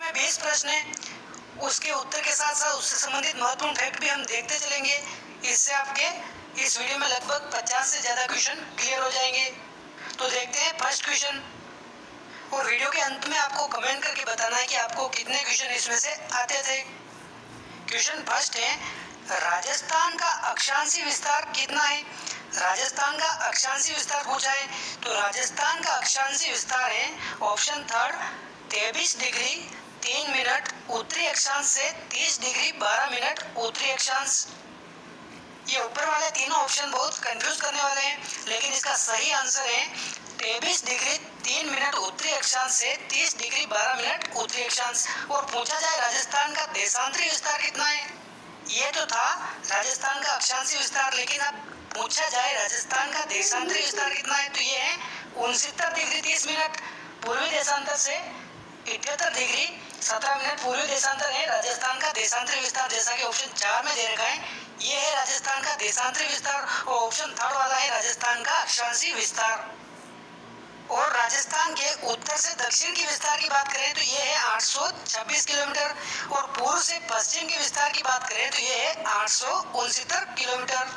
में 20 प्रश्न है, उसके उत्तर के साथ साथ उससे संबंधित महत्वपूर्ण फैक्ट भी हम देखते चलेंगे। इससे आपके इस वीडियो में लगभग 50 से ज़्यादा क्वेश्चन क्लियर हो जाएंगे। तो देखते हैं फर्स्ट क्वेश्चन, और वीडियो के अंत में आपको कमेंट करके बताना है कि आपको कितने क्वेश्चन इसमें से आते थे। क्वेश्चन फर्स्ट है, राजस्थान का अक्षांशीय विस्तार कितना है? राजस्थान का अक्षांशीय विस्तार पूछा है, तो राजस्थान का अक्षांशीय विस्तार है ऑप्शन थर्ड 23 डिग्री 3 मिनट उत्तरी अक्षांश से 30 डिग्री 12 मिनट उत्तरी अक्षांश। ये ऊपर वाले तीनों ऑप्शन बहुत कंफ्यूज करने वाले हैं, लेकिन इसका सही आंसर है 23 डिग्री 3 मिनट उत्तरी अक्षांश से 30 डिग्री 12 मिनट उत्तरी अक्षांश। और पूछा जाए राजस्थान का देशांतरी विस्तार कितना है? ये तो था राजस्थान का अक्षांशीय विस्तार, लेकिन अब पूछा जाए राजस्थान का देशांतरी विस्तार कितना है, तो ये है 69 डिग्री 30 मिनट पूर्वी देशांतर से 78 डिग्री 17 मिनट पूर्वी देशांतर है राजस्थान का देशांतरी विस्तार, जैसा कि ऑप्शन 4 में दे रखा है। ये है राजस्थान का देशांतरी विस्तार, और ऑप्शन थर्ड वाला है राजस्थान का अक्षांशीय विस्तार। और राजस्थान के उत्तर से दक्षिण की विस्तार की बात करें तो ये है 826 किलोमीटर, और पूर्व से पश्चिम के विस्तार की बात करें तो ये है 869 किलोमीटर।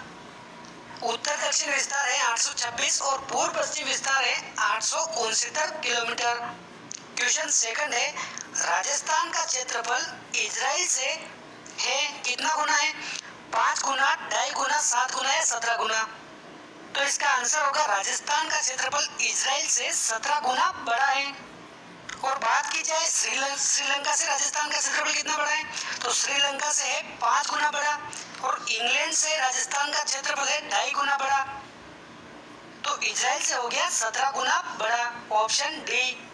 उत्तर दक्षिण विस्तार है 826 और पूर्व पश्चिम विस्तार है 869 किलोमीटर। क्वेश्चन सेकंड है, राजस्थान का क्षेत्रफल इजराइल से है कितना गुना है? 5 गुना, 2.5 गुना, 7 गुना या 17 गुना? तो इसका आंसर होगा राजस्थान का क्षेत्रफल इजराइल से 17 गुना बड़ा है। और बात की जाए श्रीलंका से राजस्थान का क्षेत्रफल कितना बड़ा है, तो श्रीलंका से है 5 गुना बड़ा, और इंग्लैंड से राजस्थान का क्षेत्रफल है 2.5 गुना बड़ा। तो इजराइल से हो गया 17 गुना बड़ा, ऑप्शन डी।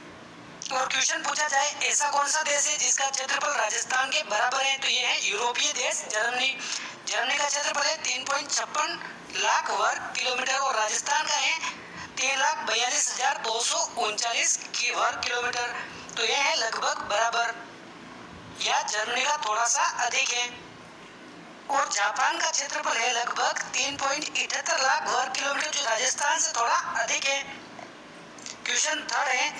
और क्वेश्चन पूछा जाए ऐसा कौन सा देश है जिसका क्षेत्रफल राजस्थान के बराबर है, तो ये है यूरोपीय देश जर्मनी। जर्मनी का क्षेत्रफल है 3.56 लाख वर्ग किलोमीटर, और राजस्थान का है 3,42,239 वर्ग किलोमीटर। तो ये है लगभग बराबर, या जर्मनी का थोड़ा सा अधिक है। और जापान का क्षेत्रफल है लगभग 3.78 लाख वर्ग किलोमीटर, जो राजस्थान से थोड़ा अधिक है। क्वेश्चन थर्ड है,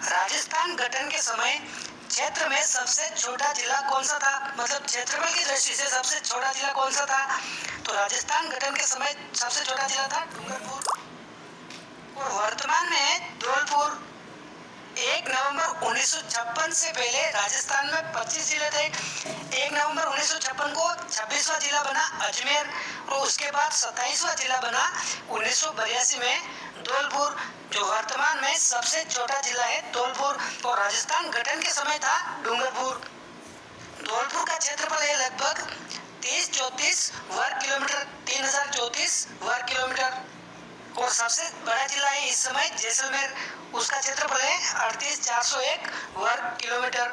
राजस्थान गठन के समय क्षेत्र में सबसे छोटा जिला कौन सा था? मतलब क्षेत्रफल की दृष्टि से सबसे छोटा जिला कौन सा था? तो राजस्थान गठन के समय सबसे छोटा जिला था डूंगरपुर, और वर्तमान में है धौलपुर। 1 नवंबर 1956 से पहले राजस्थान में 25 जिले थे। 1 नवंबर 1956 को 26वां जिला बना अजमेर, और उसके बाद 27वां जिला बना 1982 में धौलपुर, जो वर्तमान में सबसे छोटा जिला है धौलपुर। और राजस्थान गठन के समय था डूंगरपुर। धौलपुर का क्षेत्रफल है लगभग 3034 वर्ग किलोमीटर, 3034 वर्ग किलोमीटर। और सबसे बड़ा जिला है इस समय जैसलमेर, उसका क्षेत्रफल है 38,401 वर्ग किलोमीटर।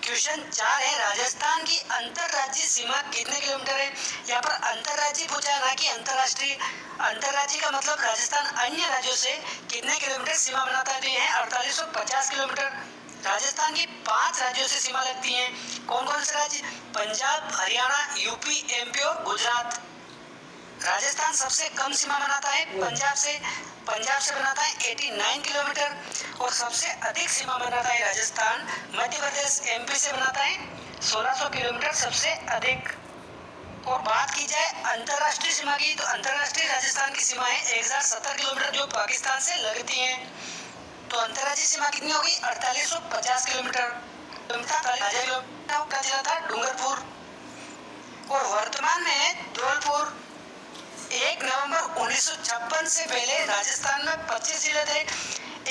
क्वेश्चन 4 है, राजस्थान की अंतरराज्यीय सीमा कितने किलोमीटर है? यहाँ पर अंतरराज्यीय पूछा है, ना कि अंतरराष्ट्रीय। अंतरराज्यीय का मतलब राजस्थान अन्य राज्यों से कितने किलोमीटर सीमा बनाता है, तो ये है 4850 किलोमीटर। राजस्थान की 5 राज्यों से सीमा लगती है। कौन कौन से राज्य? पंजाब, हरियाणा, यूपी, एमपी और गुजरात। राजस्थान सबसे कम सीमा बनाता है पंजाब से बनाता है 89 किलोमीटर, और सबसे अधिक सीमा बनाता है राजस्थान मध्य प्रदेश एमपी से बनाता है 1600 किलोमीटर सबसे अधिक। और बात की जाए अंतरराष्ट्रीय सीमा की, तो अंतरराष्ट्रीय राजस्थान की सीमा है 1070 किलोमीटर, जो पाकिस्तान से लगती है। तो अंतरराज्यीय सीमा कितनी होगी? 4850 किलोमीटर। जिला था डूंगरपुर, और वर्तमान में है धौलपुर। 1 नवंबर 1956 से पहले राजस्थान में 25 जिले थे।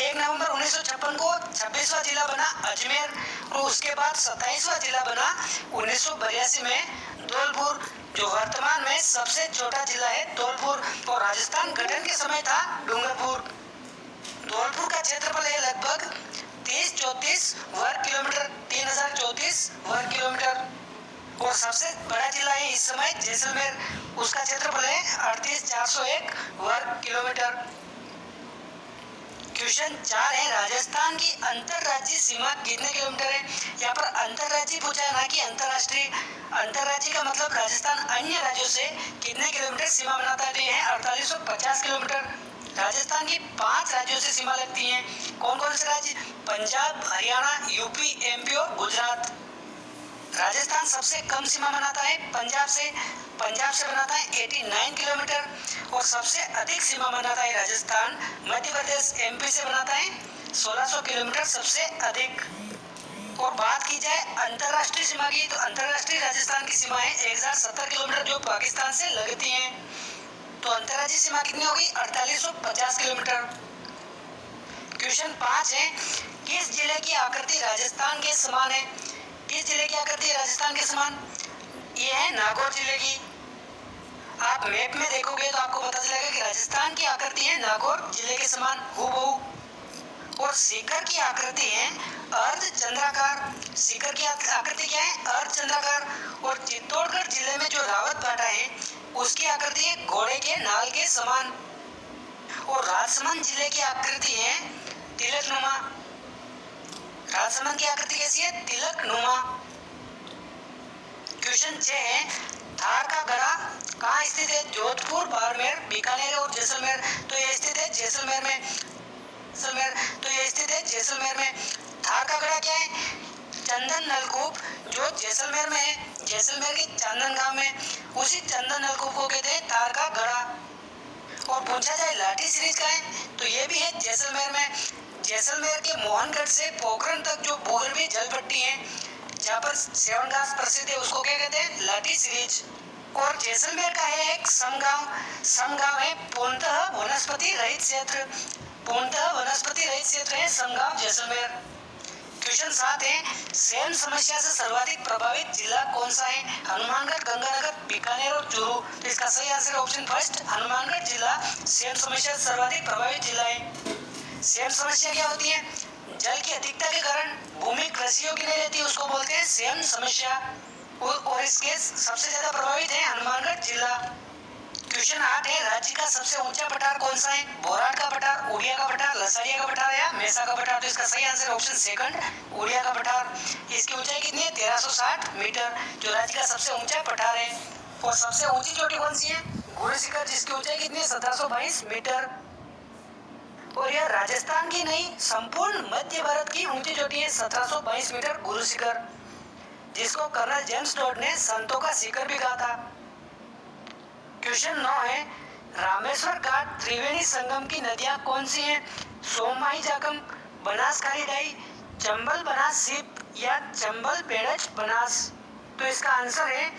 1 नवंबर 1956 को 26वां जिला बना अजमेर, और उसके बाद 27वां जिला बना 1982 में धौलपुर, जो वर्तमान में सबसे छोटा जिला है धौलपुर। और राजस्थान गठन के समय था डूंगरपुर। धौलपुर का क्षेत्रफल है लगभग 3034 वर्ग किलोमीटर, 3034 वर्ग किलोमीटर। और सबसे बड़ा जिला है इस समय जैसलमेर, उसका क्षेत्रफल है 38,401 वर्ग किलोमीटर। क्वेश्चन 4 है, राजस्थान की अंतरराज्यीय सीमा कितने किलोमीटर है? यहाँ पर अंतरराज्यीय पूछा है, ना कि अंतरराष्ट्रीय। अंतरराज्यीय का मतलब राजस्थान अन्य राज्यों से कितने किलोमीटर सीमा बनाता है, तो ये है 4850 किलोमीटर। राजस्थान की 5 राज्यों से सीमा लगती है। कौन कौन से राज्य? पंजाब, हरियाणा, यूपी, एमपी और गुजरात। राजस्थान सबसे कम सीमा बनाता है पंजाब से बनाता है 89 किलोमीटर और सबसे अधिक सीमा बनाता है राजस्थान मध्य प्रदेश एमपी से बनाता है 1600 किलोमीटर सबसे अधिक। और बात की जाए अंतर्राष्ट्रीय सीमा की, तो अंतर्राष्ट्रीय राजस्थान की सीमा है 1070 किलोमीटर जो पाकिस्तान से लगती है। तो अंतर्राज्यीय सीमा कितनी होगी? 4850 किलोमीटर। क्वेश्चन 5 है, किस जिले की आकृति राजस्थान के समान है? किस जिले की आकृति राजस्थान के समान? ये है नागौर जिले की। आप मैप में देखोगे तो आपको पता चलेगा कि राजस्थान की आकृति है नागौर जिले के समान हूबहू। और सीकर की आकृति है अर्ध चंद्राकार। सीकर की आकृति क्या है? अर्ध चंद्राकार। और चित्तौड़गढ़ जिले में जो रावत भाटा है उसकी आकृति है घोड़े के नाल के समान। और राजसमंद जिले की आकृति है तिलकनुमा। राजसमंद की आकृति कैसी है? तिलकनुमा। क्वेश्चन 6 है, थार का गढ़ा कहाँ स्थित है? जोधपुर, बाड़मेर, बीकानेर और जैसलमेर। तो ये स्थित है जैसलमेर में। तो ये स्थित है जैसलमेर में। थार का गढ़ा क्या है? चंदन नलकूप जो जैसलमेर में है। जैसलमेर के चंदन गांव में उसी चंदन नलकूप को कहते हैं थार का गढ़ा। और पूछा जाए लाठी सीरीज का है तो ये भी है जैसलमेर में। जैसलमेर के मोहनगढ़ से पोखरण तक जो भूगर्भीय जल पट्टी है जहाँ पर सेवन घास प्रसिद्ध है उसको क्या कहते हैं? लाठी सीरीज। और जैसलमेर का है एक समगांव है पूर्णतः वनस्पति रहित क्षेत्र। पूर्णतः वनस्पति रहित क्षेत्र है समगांव जैसलमेर। क्वेश्चन 7 है, सेम समस्या से सर्वाधिक प्रभावित जिला कौन सा है? हनुमानगढ़, गंगानगर, बीकानेर और चूरू। तो इसका सही आंसर ऑप्शन फर्स्ट हनुमानगढ़ जिला सेम समस्या से सर्वाधिक प्रभावित जिला है। सेम समस्या क्या होती है? जल की अधिकता के कारण भूमि कृषि योग्य नहीं रहती, उसको बोलते हैं सेम समस्या। और इसके सबसे ज्यादा प्रभावित है हनुमानगढ़ जिला। क्वेश्चन 8 है, राज्य का सबसे ऊंचा पठार कौन सा है? बोराट का पठार, उड़िया का पठार, लसाड़िया का पठार या मेसा का पठार। तो इसका सही आंसर ऑप्शन सेकंड उड़िया का पठार। इसकी ऊंचाई कितनी है? 1360 मीटर जो राज्य का सबसे ऊंचा पठार है। और सबसे ऊंची चोटी कौन सी है? गुरु शिखर जिसकी ऊंचाई कितनी है? 1722 मीटर। और यह राजस्थान की नहीं संपूर्ण मध्य भारत की ऊंची चोटी है 1722 मीटर गुरु शिखर, जिसको कर्नल जेम्स टॉड ने संतों का शिखर भी कहा था। क्वेश्चन 9 है, रामेश्वर घाट त्रिवेणी संगम की नदियां कौन सी हैं? सोममाही जागम, बनास खारी डाई, चंबल बनास सीप या चंबल बेड़च बनास। तो इसका आंसर है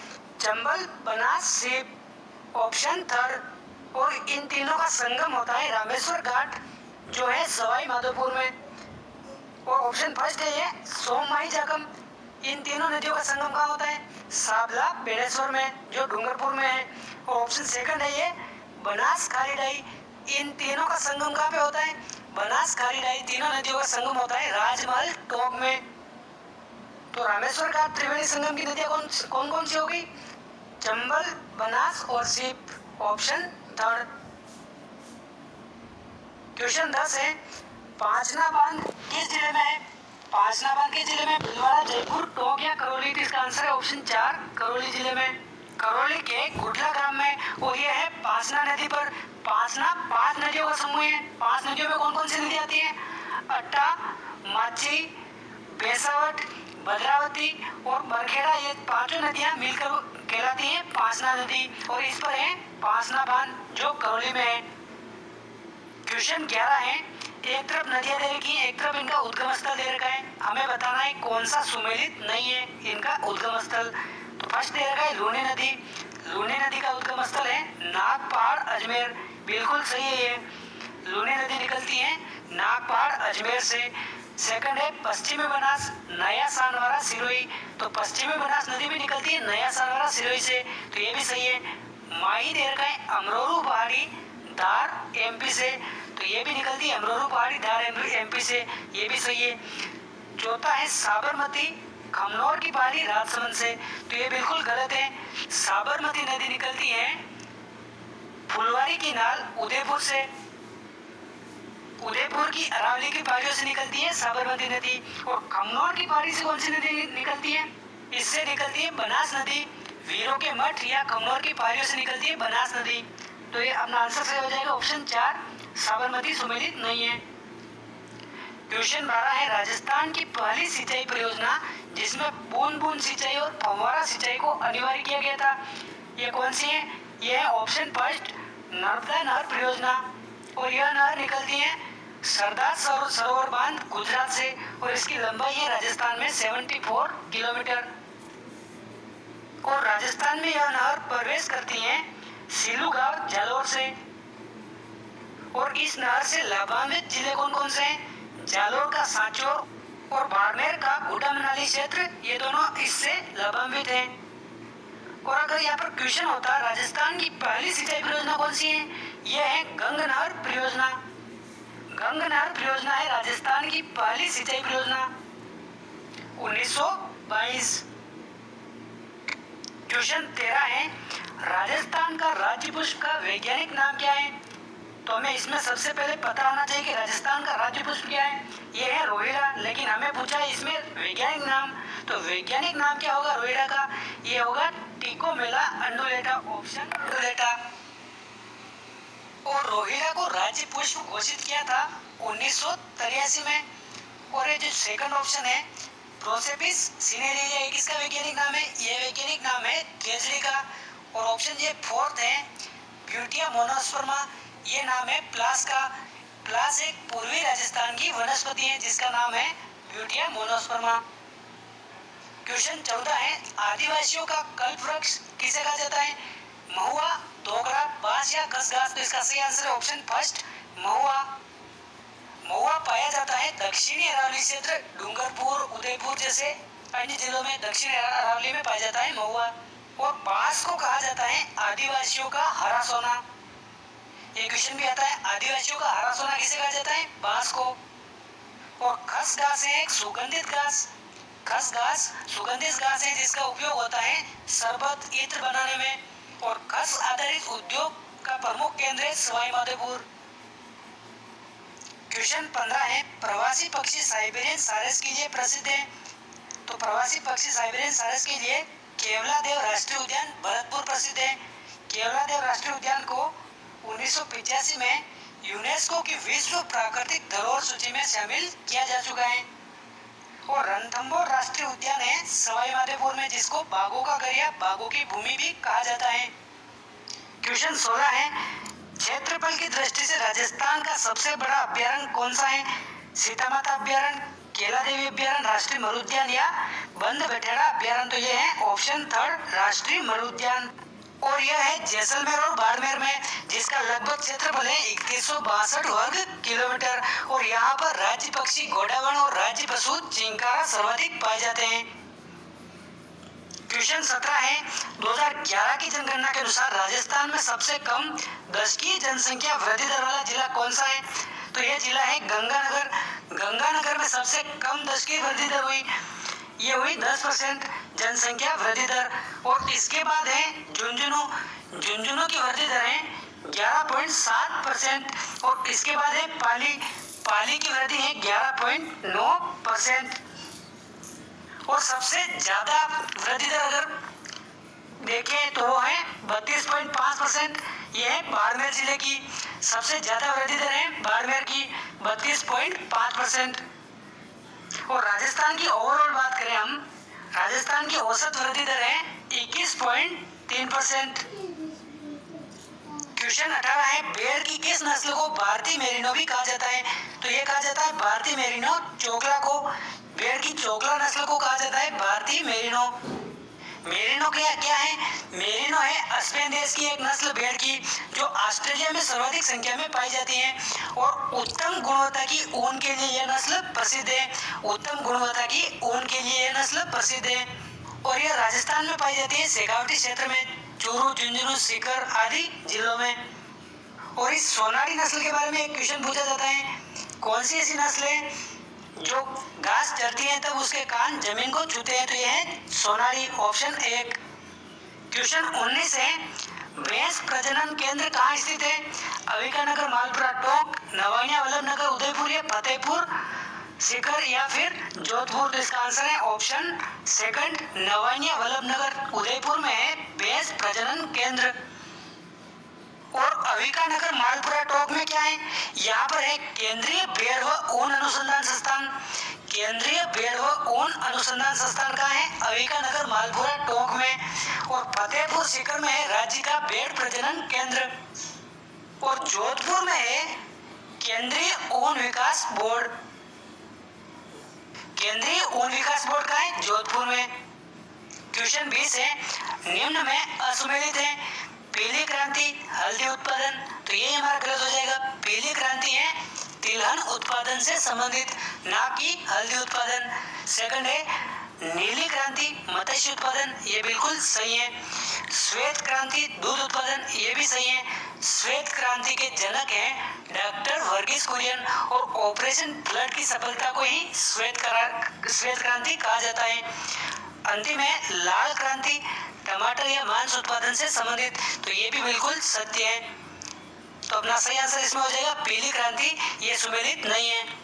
चंबल बनास सीप ऑप्शन थर्ड। और इन तीनों का संगम होता है रामेश्वर घाट जो है सवाई माधोपुर में। और ऑप्शन फर्स्ट है ये सोममाही जागम। इन तीनों नदियों का संगम कहाँ होता है? साबला बेड़ेश्वर में जो डूंगरपुर में है। और ऑप्शन सेकंड है ये बनास खारी डाई। इन तीनों का संगम कहाँ पे होता है? बनास खारी डाई तीनों नदियों का संगम होता है राजमहल टोक में। तो रामेश्वर घाट त्रिवेणी संगम की नदियां कौन कौन सी होगी? चंबल, बनास और सीप ऑप्शन थर्ड। क्वेश्चन 10 है, पांचना बांध किस जिले में है? पांचना बांध किस जिले में? भीलवाड़ा, जयपुर, टोंक या करौली। तो इसका आंसर है ऑप्शन 4 करौली जिले में। करौली के गुडला ग्राम में। और यह है पांचना नदी पर। पांचना 5 नदियों का समूह है। 5 नदियों में कौन कौन सी नदी आती है? अट्टा, माची, बेसावट, भद्रावती और बरखेड़ा। ये पांचों नदियां मिलकर कहलाती हैं पांचना नदी। और इस पर है पांचना बांध जो करौली में है। क्वेश्चन 11 है, एक तरफ नदियां दे रखी है, एक तरफ इनका उद्गम स्थल दे रखा है। हमें बताना है कौन सा सुमेलित नहीं है इनका उद्गम स्थल। तो फर्स्ट दे रखा है लूनी नदी। लूनी नदी का उद्गम स्थल है नागपहाड़ अजमेर। बिल्कुल सही है ये। लूनी नदी निकलती है नागपहाड़ अजमेर से। सेकंड है पश्चिमी बनास, नया सानवारा, सिरोही। तो पश्चिमी बनास नदी भी निकलती है नया सानवारा, सिरोही से। तो ये भी सही है। माही दे रखा है अमरोरू पहाड़ी, धार एमपी से। तो ये भी निकलती है अमरोरू पहाड़ी, धार एमपी से। ये भी सही है। चौथा है साबरमती, खमनौर की पहाड़ी, राजसमंद से। तो ये बिल्कुल गलत है। साबरमती नदी निकलती है फुलवारी की नाल, उदयपुर से। उदयपुर की अरावली की पहाड़ियों से निकलती है साबरमती नदी। और खमनौर की पहाड़ी से कौन सी नदी निकलती है? इससे निकलती है बनास नदी। वीरों के मठ या खमनौर की पहाड़ियों से निकलती है बनास नदी। तो ये अपना आंसर सही हो जाएगा ऑप्शन 4 साबरमती सुमेलित नहीं है। क्वेश्चन 12 है राजस्थान की पहली सिंचाई परियोजना जिसमें बूंद बूंद सिंचाई और फव्वारा सिंचाई को अनिवार्य किया गया था, ये कौन सी है? यह है ऑप्शन फर्स्ट नर्मदा नहर परियोजना। और यह नहर निकलती है सरदार सरोवर बांध गुजरात से और इसकी लंबाई है राजस्थान में 74 किलोमीटर। और राजस्थान में यह नहर प्रवेश करती है सिलू गांव जालोर से। और इस नहर से लाभान्वित जिले कौन कौन से हैं? जालोर का सांचौर और बाड़मेर का गुड्डा मनाली क्षेत्र, ये दोनों इससे लाभान्वित हैं। और अगर यहाँ पर क्वेश्चन होता राजस्थान की पहली सिंचाई परियोजना कौन सी है, यह है गंग नहर परियोजना। गंग नहर परियोजना है राजस्थान की पहली सिंचाई परियोजना 1922। क्वेश्चन 13 है राजस्थान का राज्य पुष्प का वैज्ञानिक नाम क्या है? तो हमें इसमें सबसे पहले पता होना चाहिए कि राजस्थान का राज्य पुष्प क्या है। यह है रोहिड़ा, लेकिन हमें पूछा है इसमें वैज्ञानिक नाम, तो वैज्ञानिक नाम क्या होगा रोहिड़ा का? यह होगा टिकोमेला अंडुलेटा, ऑप्शन अंडुलेटा। और रोहिड़ा को राज्य पुष्प घोषित किया था 1983 में। और ये जो सेकंड ऑप्शन है प्रोसेपिस सिनेरेरिया, ये किसका वैज्ञानिक नाम है? ये वैज्ञानिक नाम है केजरी का। और ऑप्शन ये फोर्थ है ब्यूटिया मोनोस्पर्मा, ये नाम है प्लास का। प्लास एक पूर्वी राजस्थान की वनस्पति है जिसका नाम है ब्यूटिया मोनोस्पर्मा। क्वेश्चन 14 है आदिवासियों का कल्प वृक्ष किसे कहा जाता है? महुआ, दोगरा, बांस या खसगास? तो इसका सही आंसर है ऑप्शन फर्स्ट महुआ। महुआ पाया जाता है दक्षिणी अरावली क्षेत्र, डूंगरपुर, उदयपुर जैसे अन्य जिलों में दक्षिणी अरावली में पाया जाता है महुआ। और बांस को कहा जाता है आदिवासियों का हरा सोना। ये क्वेश्चन भी आता है आदिवासियों का हरा सोना किसे कहा जाता है? बांस को। और खसगास है एक सुगंधित घास। खसगास सुगंधित घास है जिसका उपयोग होता है शरबत इत्र बनाने में। और खस आधारित उद्योग का प्रमुख केंद्र है सवाई माधोपुर। क्वेश्चन 15 है प्रवासी पक्षी साइबेरियन सारस के लिए प्रसिद्ध है। तो प्रवासी पक्षी साइबेरियन सारस के लिए केवलादेव राष्ट्रीय उद्यान भरतपुर प्रसिद्ध है। केवलादेव राष्ट्रीय उद्यान को 1985 में यूनेस्को की विश्व प्राकृतिक धरोहर सूची में शामिल किया जा चुका है। और रणथंभौर राष्ट्रीय उद्यान है सवाई माधोपुर में जिसको बाघों का घर या बाघों की भूमि भी कहा जाता है। क्वेश्चन 16 है क्षेत्रफल की दृष्टि से राजस्थान का सबसे बड़ा अभ्यारण्य कौन सा है? सीता माता अभ्यारण्य, केला देवी अभ्यारण्य, राष्ट्रीय मरुद्यान या बंद बटेड़ा अभ्यारण्य? तो यह है ऑप्शन थर्ड राष्ट्रीय मरुद्यान। और यह है जैसलमेर और बाड़मेर में जिसका लगभग क्षेत्रफल है 3162 वर्ग किलोमीटर। और यहाँ पर राज्य पक्षी घोड़ावर्ण और राज्य पशु चिंकारा सर्वाधिक पाए जाते हैं। क्वेश्चन 17 है 2011 की जनगणना के अनुसार राजस्थान में सबसे कम दशकीय जनसंख्या वृद्धि दर वाला जिला कौन सा है? तो यह जिला है गंगानगर। गंगानगर में सबसे कम दशकीय वृद्धि दर हुई, ये हुई 10% जनसंख्या वृद्धि दर। और इसके बाद है झुंझुनू। झुंझुनू की वृद्धि दर है 11.7%। और इसके बाद है पाली। पाली की वृद्धि है 11.9%। और सबसे ज्यादा वृद्धि दर अगर देखें तो वो है 32.5%। ये है बाड़मेर जिले की सबसे ज्यादा वृद्धि दर है बाड़मेर की 32.5%। और राजस्थान की ओवरऑल बात करें हम, राजस्थान की औसत वृद्धि दर है 21.3%। क्वेश्चन 18 है भेड़ की किस नस्ल को भारतीय मेरिनो भी कहा जाता है? तो ये कहा जाता है भारतीय मेरिनो चोकला को। भेड़ की चोकला नस्ल को कहा जाता है भारतीय मेरिनो। मेरिनो क्या है? मेरिनो है स्पेन देश की एक नस्ल भेड़ की जो ऑस्ट्रेलिया में सर्वाधिक संख्या में पाई जाती है। और उत्तम गुणवत्ता की ऊन के लिए यह नस्ल प्रसिद्ध है। उत्तम गुणवत्ता की ऊन के लिए यह नस्ल प्रसिद्ध है। और यह राजस्थान में पाई जाती है शेखावटी क्षेत्र में, चूरू, झुंझुनू, सीकर आदि जिलों में। और इस सोनारी नस्ल के बारे में एक क्वेश्चन पूछा जाता है, कौन सी ऐसी नस्ल है जो घास चरती है तब उसके कान जमीन को छूते हैं? तो यह है सोनारी, ऑप्शन 1। क्वेश्चन 19 है भैंस प्रजनन केंद्र कहाँ स्थित है? अविकानगर, मालपुरा, टोंक, नवानिया, वल्लभनगर, उदयपुर या फतेहपुर सीकर या फिर जोधपुर? तो इसका आंसर है ऑप्शन सेकंड नवानिया, वल्लभनगर, उदयपुर में है भैंस प्रजनन केंद्र। और अविका नगर मालपुरा टोंक में क्या है, यहाँ पर है केंद्रीय बेड़ व ऊन अनुसंधान संस्थान। केंद्रीय बेड़ व ऊन अनुसंधान संस्थान कहाँ है, अविका नगर मालपुरा टोंक में। और फतेहपुर सीकर में है राज्य का भेड़ प्रजनन केंद्र। और जोधपुर में है केंद्रीय ऊन विकास बोर्ड। केंद्रीय ऊन विकास बोर्ड कहाँ है, जोधपुर में। क्वेश्चन 20 है, निम्न में असुमेलित है पीली क्रांति हल्दी उत्पादन, तो ये हमारा गलत हो जाएगा। पीली क्रांति है तिलहन उत्पादन से संबंधित, ना कि हल्दी उत्पादन। सेकंड है नीली क्रांति मत्स्य उत्पादन, ये बिल्कुल सही है। श्वेत क्रांति दूध उत्पादन, ये भी सही है। श्वेत क्रांति के जनक हैं डॉक्टर वर्गीस कुरियन और ऑपरेशन फ्लड की सफलता को ही श्वेत क्रांति कहा जाता है। अंतिम है लाल क्रांति टमाटर या मांस उत्पादन से संबंधित, तो ये भी बिल्कुल सत्य है। तो अपना सही आंसर इसमें हो जाएगा पीली क्रांति, ये सुमेलित नहीं है।